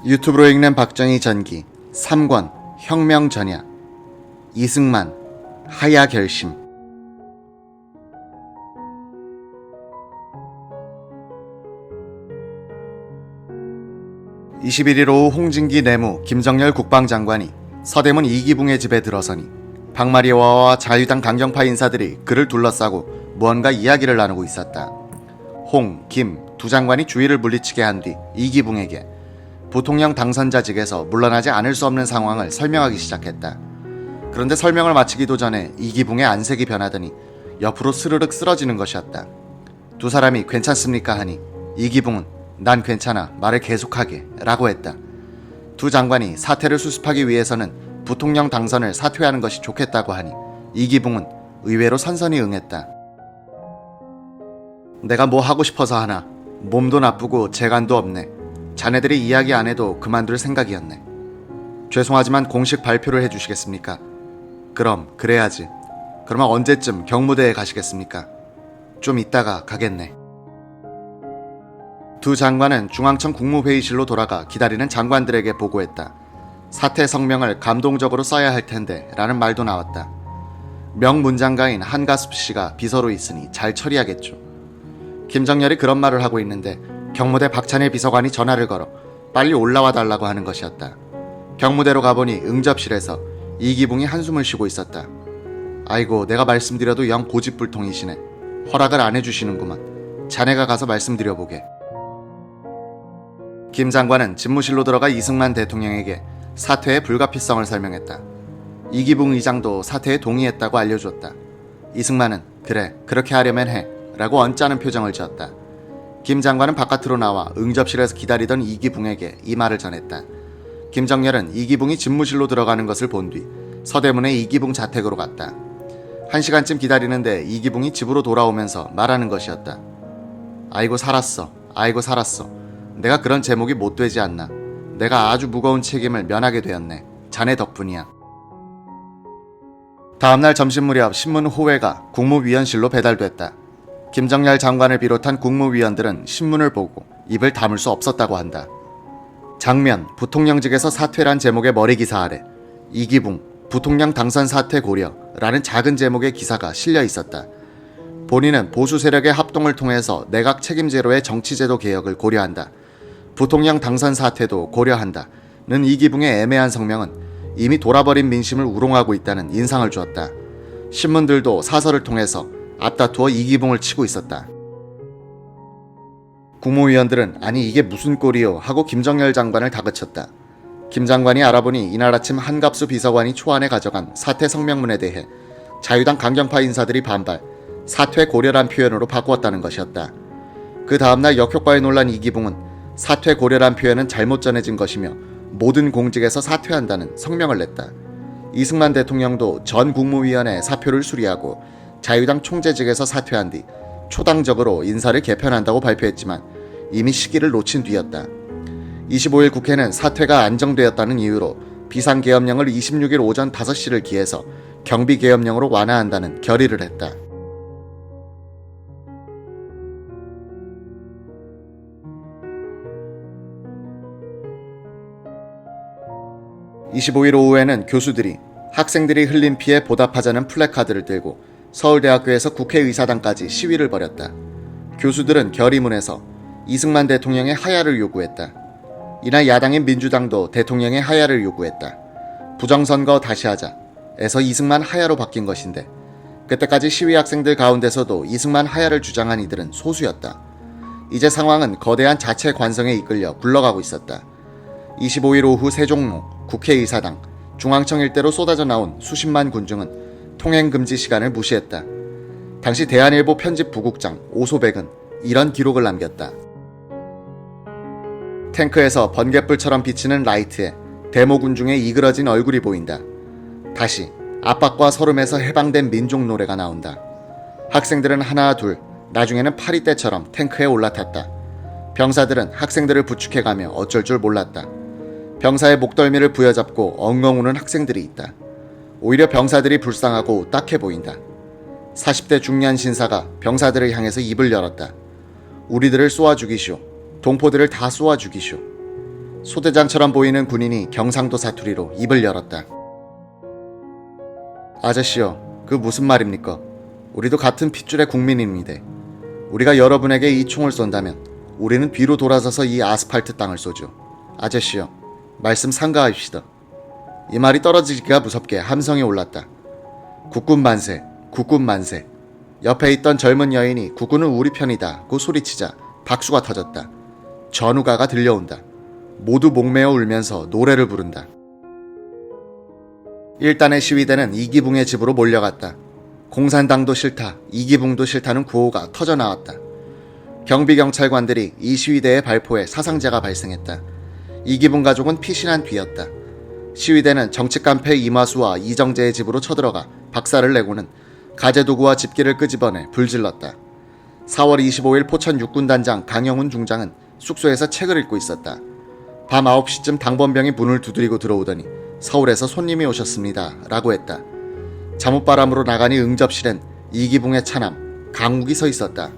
유튜브로 읽는 박정희 전기 3권 혁명 전야 이승만 하야 결심. 21일 오후 홍진기 내무 김정열 국방장관이 서대문 이기붕의 집에 들어서니 박마리아와 자유당 강경파 인사들이 그를 둘러싸고 무언가 이야기를 나누고 있었다. 홍, 김 두 장관이 주의를 물리치게 한 뒤 이기붕에게 부통령 당선자직에서 물러나지 않을 수 없는 상황을 설명하기 시작했다. 그런데 설명을 마치기도 전에 이기붕의 안색이 변하더니 옆으로 스르륵 쓰러지는 것이었다. 두 사람이 괜찮습니까 하니 이기붕은 난 괜찮아, 말을 계속하게 라고 했다. 두 장관이 사태를 수습하기 위해서는 부통령 당선을 사퇴하는 것이 좋겠다고 하니 이기붕은 의외로 선선히 응했다. 내가 뭐 하고 싶어서 하나. 몸도 나쁘고 재간도 없네. 자네들이 이야기 안 해도 그만둘 생각이었네. 죄송하지만 공식 발표를 해주시겠습니까? 그럼 그래야지. 그러면 언제쯤 경무대에 가시겠습니까? 좀 이따가 가겠네. 두 장관은 중앙청 국무회의실로 돌아가 기다리는 장관들에게 보고했다. 사퇴 성명을 감동적으로 써야 할 텐데 라는 말도 나왔다. 명문장가인 한가숙 씨가 비서로 있으니 잘 처리하겠죠. 김정열이 그런 말을 하고 있는데 경무대 박찬일 비서관이 전화를 걸어 빨리 올라와 달라고 하는 것이었다. 경무대로 가보니 응접실에서 이기붕이 한숨을 쉬고 있었다. 아이고, 내가 말씀드려도 영 고집불통이시네. 허락을 안 해주시는구만. 자네가 가서 말씀드려보게. 김 장관은 집무실로 들어가 이승만 대통령에게 사퇴의 불가피성을 설명했다. 이기붕 의장도 사퇴에 동의했다고 알려주었다. 이승만은 그래, 그렇게 하려면 해 라고 언짢은 표정을 지었다. 김 장관은 바깥으로 나와 응접실에서 기다리던 이기붕에게 이 말을 전했다. 김정열은 이기붕이 집무실로 들어가는 것을 본 뒤 서대문의 이기붕 자택으로 갔다. 1시간쯤 기다리는데 이기붕이 집으로 돌아오면서 말하는 것이었다. 아이고 살았어. 아이고 살았어. 내가 그런 제목이 못 되지 않나. 내가 아주 무거운 책임을 면하게 되었네. 자네 덕분이야. 다음날 점심 무렵 신문 호외가 국무위원실로 배달됐다. 김정열 장관을 비롯한 국무위원들은 신문을 보고 입을 다물 수 없었다고 한다. 장면, 부통령직에서 사퇴란 제목의 머리기사 아래 이기붕, 부통령 당선 사퇴 고려라는 작은 제목의 기사가 실려 있었다. 본인은 보수 세력의 합동을 통해서 내각 책임제로의 정치제도 개혁을 고려한다. 부통령 당선 사퇴도 고려한다는 이기붕의 애매한 성명은 이미 돌아버린 민심을 우롱하고 있다는 인상을 주었다. 신문들도 사설을 통해서 앞다투어 이기붕을 치고 있었다. 국무위원들은 아니 이게 무슨 꼴이요 하고 김정열 장관을 다그쳤다. 김 장관이 알아보니 이날 아침 한갑수 비서관이 초안에 가져간 사퇴 성명문에 대해 자유당 강경파 인사들이 반발, 사퇴 고려란 표현으로 바꾸었다는 것이었다. 그 다음날 역효과에 놀란 이기붕은 사퇴 고려란 표현은 잘못 전해진 것이며 모든 공직에서 사퇴한다는 성명을 냈다. 이승만 대통령도 전 국무위원회 사표를 수리하고 자유당 총재직에서 사퇴한 뒤 초당적으로 인사를 개편한다고 발표했지만 이미 시기를 놓친 뒤였다. 25일 국회는 사퇴가 안정되었다는 이유로 비상계엄령을 26일 오전 5시를 기해서 경비계엄령으로 완화한다는 결의를 했다. (25일) 오후에는 교수들이 학생들이 흘린 피에 보답하자는 플래카드를 들고 서울대학교에서 국회의사당까지 시위를 벌였다. 교수들은 결의문에서 이승만 대통령의 하야를 요구했다. 이날 야당인 민주당도 대통령의 하야를 요구했다. 부정선거 다시 하자에서 이승만 하야로 바뀐 것인데 그때까지 시위 학생들 가운데서도 이승만 하야를 주장한 이들은 소수였다. 이제 상황은 거대한 자체 관성에 이끌려 굴러가고 있었다. 25일 오후 세종로, 국회의사당, 중앙청 일대로 쏟아져 나온 수십만 군중은 통행금지 시간을 무시했다. 당시 대한일보 편집 부국장 오소백은 이런 기록을 남겼다. 탱크에서 번갯불처럼 비치는 라이트에 데모군중의 이그러진 얼굴이 보인다. 다시 압박과 서름에서 해방된 민족 노래가 나온다. 학생들은 하나 둘, 나중에는 파리떼처럼 탱크에 올라탔다. 병사들은 학생들을 부축해가며 어쩔 줄 몰랐다. 병사의 목덜미를 부여잡고 엉엉 우는 학생들이 있다. 오히려 병사들이 불쌍하고 딱해 보인다. 40대 중년 신사가 병사들을 향해서 입을 열었다. 우리들을 쏘아 죽이시오. 동포들을 다 쏘아 죽이시오. 소대장처럼 보이는 군인이 경상도 사투리로 입을 열었다. 아저씨요, 그 무슨 말입니까? 우리도 같은 핏줄의 국민입니다. 우리가 여러분에게 이 총을 쏜다면 우리는 뒤로 돌아서서 이 아스팔트 땅을 쏘죠. 아저씨요, 말씀 삼가합시다. 이 말이 떨어지기가 무섭게 함성이 올랐다. 국군 만세, 국군 만세. 옆에 있던 젊은 여인이 국군은 우리 편이다고 소리치자 박수가 터졌다. 전우가가 들려온다. 모두 목매어 울면서 노래를 부른다. 일단의 시위대는 이기붕의 집으로 몰려갔다. 공산당도 싫다, 이기붕도 싫다는 구호가 터져나왔다. 경비경찰관들이 이 시위대의 발포에 사상자가 발생했다. 이기붕 가족은 피신한 뒤였다. 시위대는 정치깡패 이마수와 이정재의 집으로 쳐들어가 박살을 내고는 가재도구와 집기를 끄집어내 불질렀다. 4월 25일 포천 육군단장 강영훈 중장은 숙소에서 책을 읽고 있었다. 밤 9시쯤 당번병이 문을 두드리고 들어오더니 서울에서 손님이 오셨습니다 라고 했다. 잠옷바람으로 나가니 응접실엔 이기붕의 차남 강욱이 서 있었다.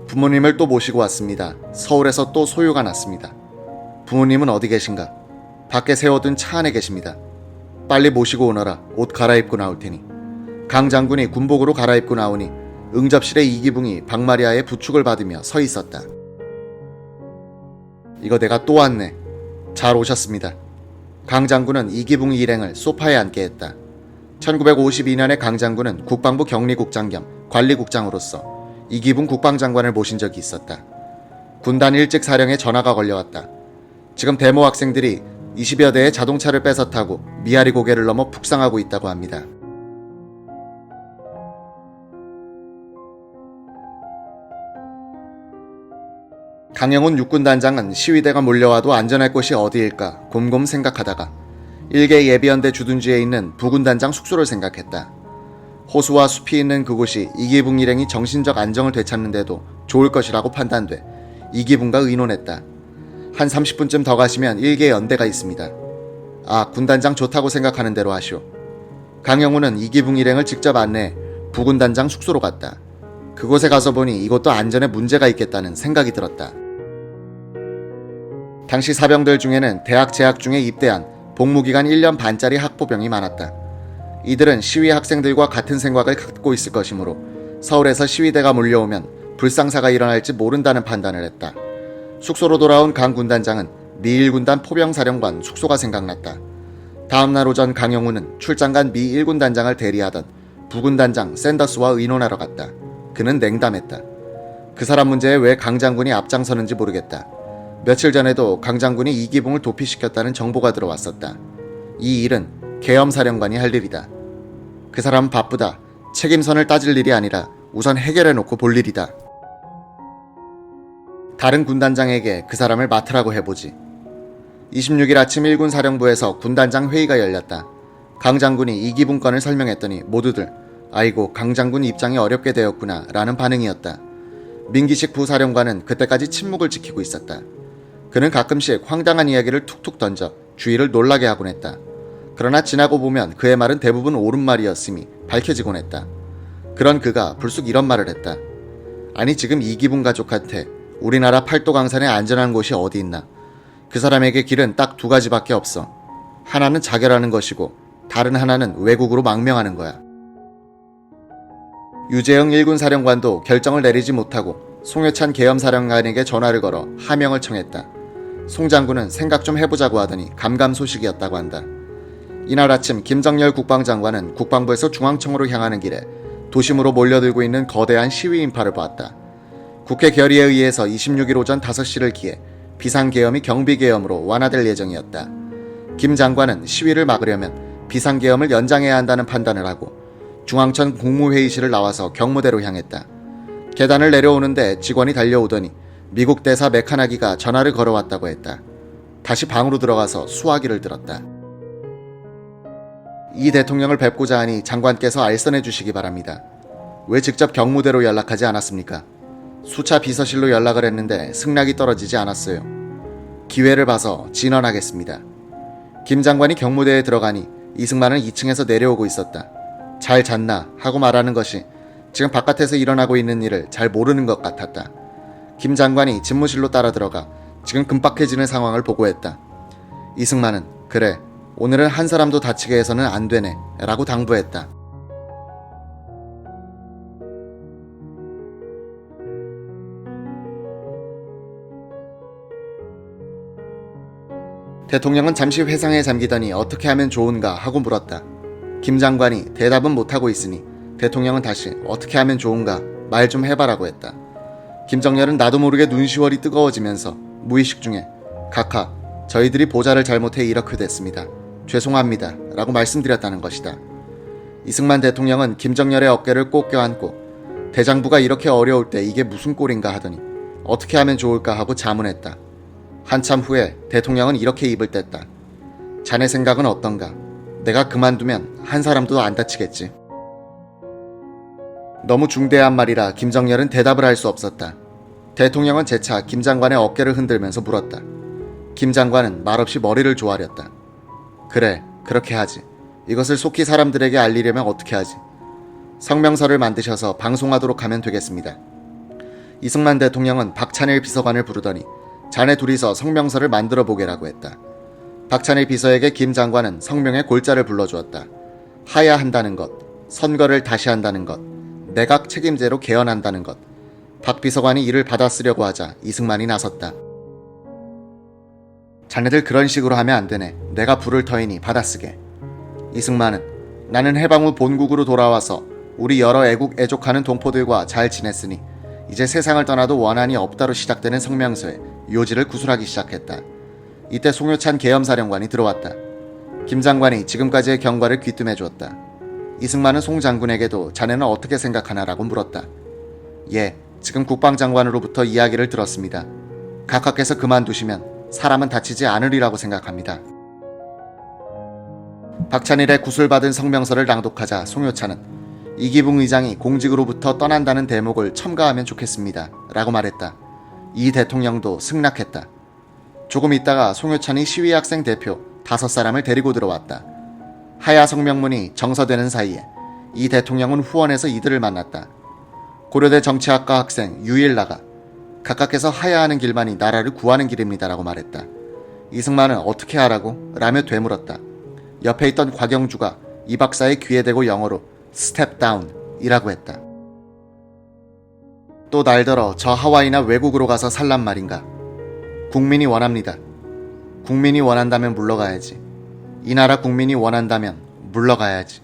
부모님을 또 모시고 왔습니다. 서울에서 또 소요가 났습니다. 부모님은 어디 계신가? 밖에 세워둔 차 안에 계십니다. 빨리 모시고 오너라. 옷 갈아입고 나올 테니. 강 장군이 군복으로 갈아입고 나오니 응접실에 이기붕이 박마리아의 부축을 받으며 서 있었다. 이거 내가 또 왔네. 잘 오셨습니다. 강 장군은 이기붕 일행을 소파에 앉게 했다. 1952년에 강 장군은 국방부 격리국장 겸 관리국장으로서 이기붕 국방장관을 모신 적이 있었다. 군단 일찍 사령에 전화가 걸려왔다. 지금 데모 학생들이 20여 대의 자동차를 뺏어 타고 미아리 고개를 넘어 북상하고 있다고 합니다. 강영훈 육군단장은 시위대가 몰려와도 안전할 곳이 어디일까 곰곰 생각하다가 일개 예비연대 주둔지에 있는 부군단장 숙소를 생각했다. 호수와 숲이 있는 그곳이 이기붕 일행이 정신적 안정을 되찾는 데도 좋을 것이라고 판단돼 이기붕과 의논했다. 한 30분쯤 더 가시면 일개 연대가 있습니다. 아, 군단장 좋다고 생각하는 대로 하시오. 강영훈은 이기붕 일행을 직접 안내해 부군단장 숙소로 갔다. 그곳에 가서 보니 이것도 안전에 문제가 있겠다는 생각이 들었다. 당시 사병들 중에는 대학 재학 중에 입대한 복무기간 1년 반짜리 학부병이 많았다. 이들은 시위 학생들과 같은 생각을 갖고 있을 것이므로 서울에서 시위대가 몰려오면 불상사가 일어날지 모른다는 판단을 했다. 숙소로 돌아온 강 군단장은 미 1군단 포병사령관 숙소가 생각났다. 다음날 오전 강영훈은 출장 간 미 1군 단장을 대리하던 부군단장 샌더스와 의논하러 갔다. 그는 냉담했다. 그 사람 문제에 왜 강 장군이 앞장서는지 모르겠다. 며칠 전에도 강 장군이 이기붕을 도피시켰다는 정보가 들어왔었다. 이 일은 계엄사령관이 할 일이다. 그 사람은 바쁘다. 책임선을 따질 일이 아니라 우선 해결해놓고 볼 일이다. 다른 군단장에게 그 사람을 맡으라고 해보지. 26일 아침 1군 사령부에서 군단장 회의가 열렸다. 강 장군이 이기붕 건을 설명했더니 모두들 아이고 강 장군 입장이 어렵게 되었구나 라는 반응이었다. 민기식 부사령관은 그때까지 침묵을 지키고 있었다. 그는 가끔씩 황당한 이야기를 툭툭 던져 주위를 놀라게 하곤 했다. 그러나 지나고 보면 그의 말은 대부분 옳은 말이었음이 밝혀지곤 했다. 그런 그가 불쑥 이런 말을 했다. 아니 지금 이기붕 가족한테 우리나라 팔도 강산에 안전한 곳이 어디 있나. 그 사람에게 길은 딱 두 가지밖에 없어. 하나는 자결하는 것이고 다른 하나는 외국으로 망명하는 거야. 유재영 1군 사령관도 결정을 내리지 못하고 송효찬 계엄사령관에게 전화를 걸어 하명을 청했다. 송 장군은 생각 좀 해보자고 하더니 감감소식이었다고 한다. 이날 아침 김정열 국방장관은 국방부에서 중앙청으로 향하는 길에 도심으로 몰려들고 있는 거대한 시위 인파를 보았다. 국회 결의에 의해서 26일 오전 5시를 기해 비상계엄이 경비계엄으로 완화될 예정이었다. 김 장관은 시위를 막으려면 비상계엄을 연장해야 한다는 판단을 하고 중앙청 국무회의실을 나와서 경무대로 향했다. 계단을 내려오는데 직원이 달려오더니 미국 대사 메카나기가 전화를 걸어왔다고 했다. 다시 방으로 들어가서 수화기를 들었다. 이 대통령을 뵙고자 하니 장관께서 알선해 주시기 바랍니다. 왜 직접 경무대로 연락하지 않았습니까? 수차 비서실로 연락을 했는데 승낙이 떨어지지 않았어요. 기회를 봐서 진언하겠습니다. 김 장관이 경무대에 들어가니 이승만은 2층에서 내려오고 있었다. 잘 잤나 하고 말하는 것이 지금 바깥에서 일어나고 있는 일을 잘 모르는 것 같았다. 김 장관이 집무실로 따라 들어가 지금 급박해지는 상황을 보고했다. 이승만은 그래, 오늘은 한 사람도 다치게 해서는 안 되네 라고 당부했다. 대통령은 잠시 회상에 잠기더니 어떻게 하면 좋은가 하고 물었다. 김 장관이 대답은 못하고 있으니 대통령은 다시 어떻게 하면 좋은가 말 좀 해봐라고 했다. 김정렬은 나도 모르게 눈시월이 뜨거워지면서 무의식 중에 각하, 저희들이 보좌를 잘못해 이렇게 됐습니다. 죄송합니다 라고 말씀드렸다는 것이다. 이승만 대통령은 김정렬의 어깨를 꼭 껴안고 대장부가 이렇게 어려울 때 이게 무슨 꼴인가 하더니 어떻게 하면 좋을까 하고 자문했다. 한참 후에 대통령은 이렇게 입을 뗐다. 자네 생각은 어떤가? 내가 그만두면 한 사람도 안 다치겠지. 너무 중대한 말이라 김정렬은 대답을 할 수 없었다. 대통령은 재차 김 장관의 어깨를 흔들면서 물었다. 김 장관은 말없이 머리를 조아렸다. 그래, 그렇게 하지. 이것을 속히 사람들에게 알리려면 어떻게 하지? 성명서를 만드셔서 방송하도록 하면 되겠습니다. 이승만 대통령은 박찬일 비서관을 부르더니 자네 둘이서 성명서를 만들어 보게라고 했다. 박찬일 비서에게 김 장관은 성명의 골자를 불러주었다. 하야 한다는 것, 선거를 다시 한다는 것, 내각 책임제로 개헌한다는 것. 박 비서관이 이를 받아 쓰려고 하자 이승만이 나섰다. 자네들 그런 식으로 하면 안 되네. 내가 불을 터이니 받아쓰게. 이승만은 나는 해방 후 본국으로 돌아와서 우리 여러 애국 애족하는 동포들과 잘 지냈으니 이제 세상을 떠나도 원한이 없다로 시작되는 성명서에 요지를 구술하기 시작했다. 이때 송효찬 계엄사령관이 들어왔다. 김 장관이 지금까지의 경과를 귀뜸해 주었다. 이승만은 송 장군에게도 자네는 어떻게 생각하나라고 물었다. 예, 지금 국방장관으로부터 이야기를 들었습니다. 각하께서 그만두시면 사람은 다치지 않으리라고 생각합니다. 박찬일의 구술받은 성명서를 낭독하자 송효찬은 이기붕 의장이 공직으로부터 떠난다는 대목을 첨가하면 좋겠습니다 라고 말했다. 이 대통령도 승낙했다. 조금 있다가 송효찬이 시위학생 대표 5사람을 데리고 들어왔다. 하야 성명문이 정서되는 사이에 이 대통령은 후원해서 이들을 만났다. 고려대 정치학과 학생 유일나가 각하께서 하야하는 길만이 나라를 구하는 길입니다 라고 말했다. 이승만은 어떻게 하라고? 라며 되물었다. 옆에 있던 곽영주가 이 박사의 귀에 대고 영어로 스텝 다운 이라고 했다. 또 날더러 저 하와이나 외국으로 가서 살란 말인가? 국민이 원합니다. 국민이 원한다면 물러가야지. 이 나라 국민이 원한다면 물러가야지.